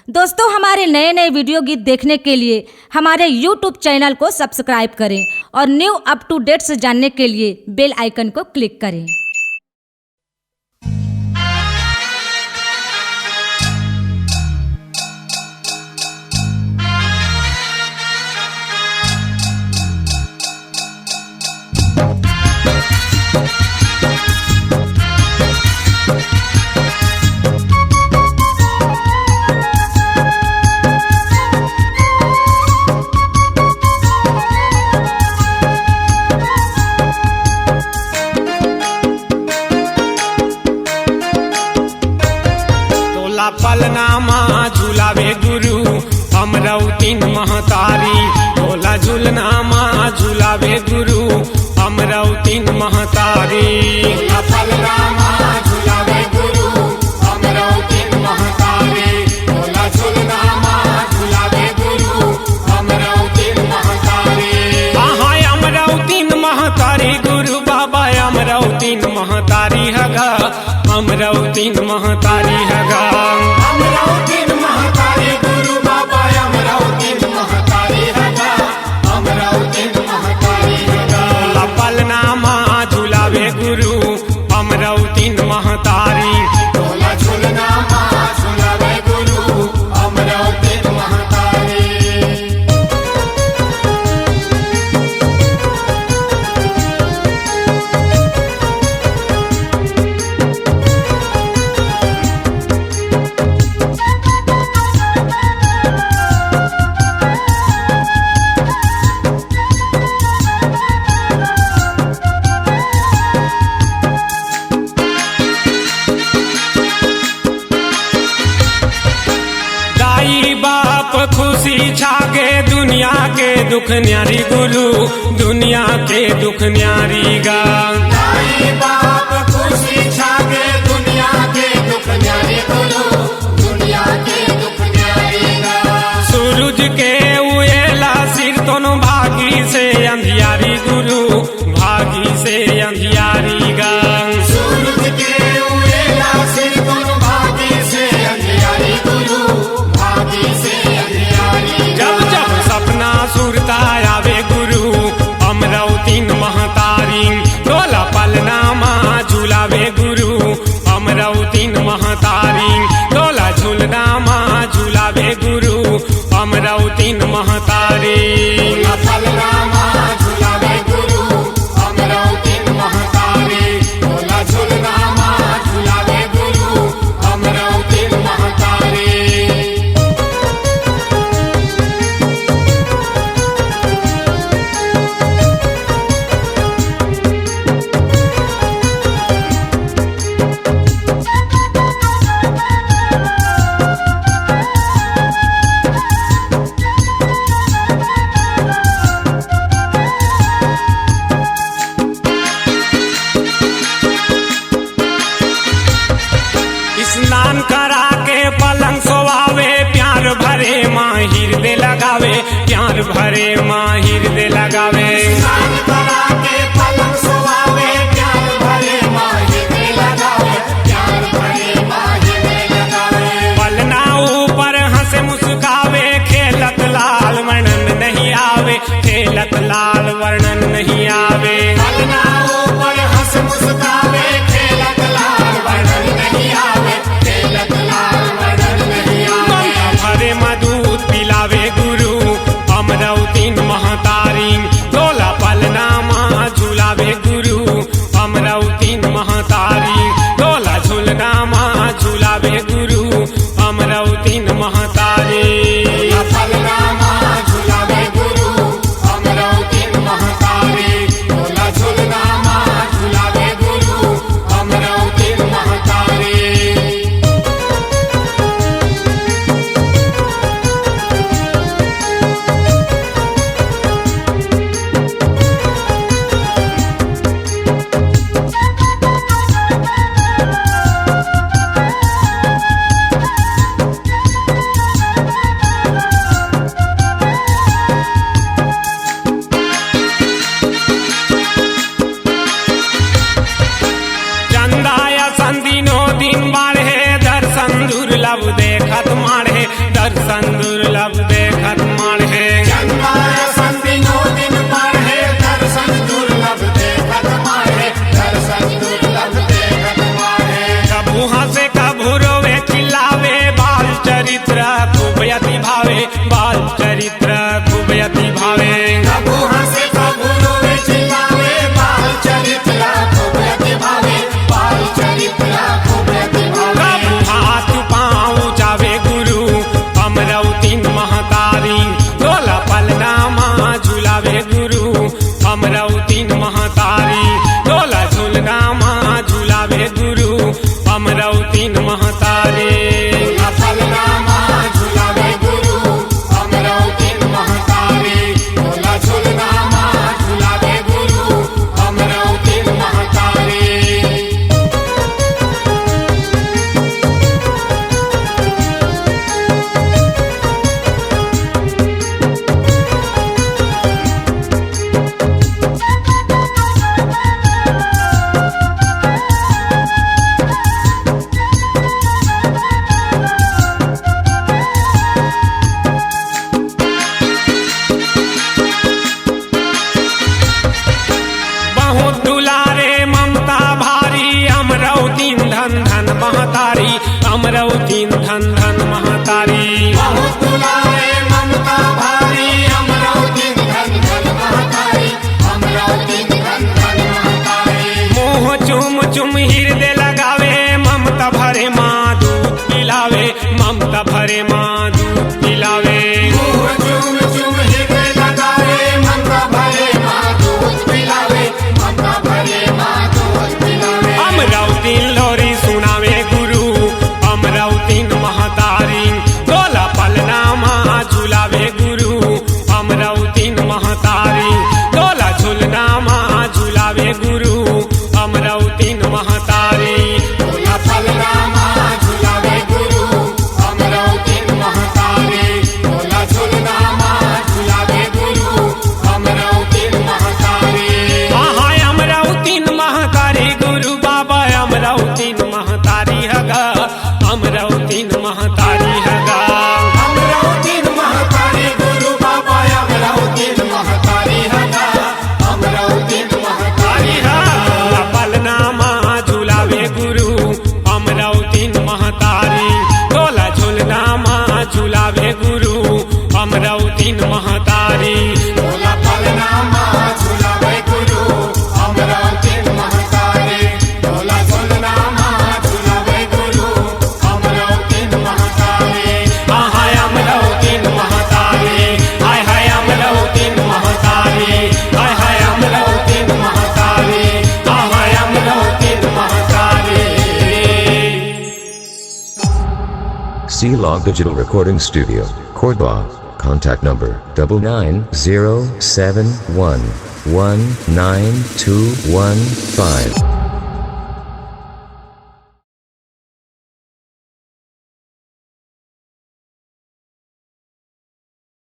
दोस्तों, हमारे नए नए वीडियो गीत देखने के लिए हमारे YouTube चैनल को सब्सक्राइब करें और न्यू अप टू डेट्स जानने के लिए बेल आइकन को क्लिक करें। पलनामा झूलावे गुरु अमरौतीन महतारी। भोला झूलनामा झूलावे गुरु अमरौतीन महतारी। पलनामा झूलावे गुरु अमरौतीन महतारी। भोला झूलनामा झूलावे गुरु अमरौतीन महतारी। आहा अमरौतीन महतारी गुरु बाबा अमरौतीन महतारी हगा। अमरौतीन महतारी हगा। अमरौतीन महतारी गुरु बाबा अमरौतीन महतारी हगा। अमरौतीन महतारी हगा। पलनामा झूलावे गुरु अमरौतीन महतारी। भोला झूलनामा झूलावे गुरु अमरौतीन महतारी। खुशी छागे दुनिया के दुख न्यारी गुरु। दुनिया के दुख न्यारी गा। दाई बाप खुशी छागे दुनिया के दुख न्यारी गुरु। दुनिया के दुख न्यारी गा। सूरज के उएला सिर दोनों भागी से अंधियारी गुरु। भागी से अंधियारी गा। सूरज के उएला सिर दोनों भागी से अंधियारी गुरु। भागी से जब जब सपना सुरता आवे गुरु अमरौतीन महतारी। डोला पलनामा झूलावे गुरु अमरौतीन महतारी। डोला झूलनामा झूलावे गुरु अमरौतीन महतारी। पलनामा झूलावे गुरु अमरौतीन महतारी। भोला झूलनामा झूलावे गुरु अमरौतीन महतारी। झुलावे गुरु अमरौतीन महतारी भोला फलनामा झुलावे गुरु अमरौतीन महतारी भोला फलनामा झुलावे गुरु अमरौतीन महतारी हाय अमरौतीन महतारी हाय हाय अमरौतीन महतारी हाय हाय अमरौतीन महतारी हाय अमरौतीन महतारी C-Log Digital Recording Studio, Cordoba. Contact number 99071192115.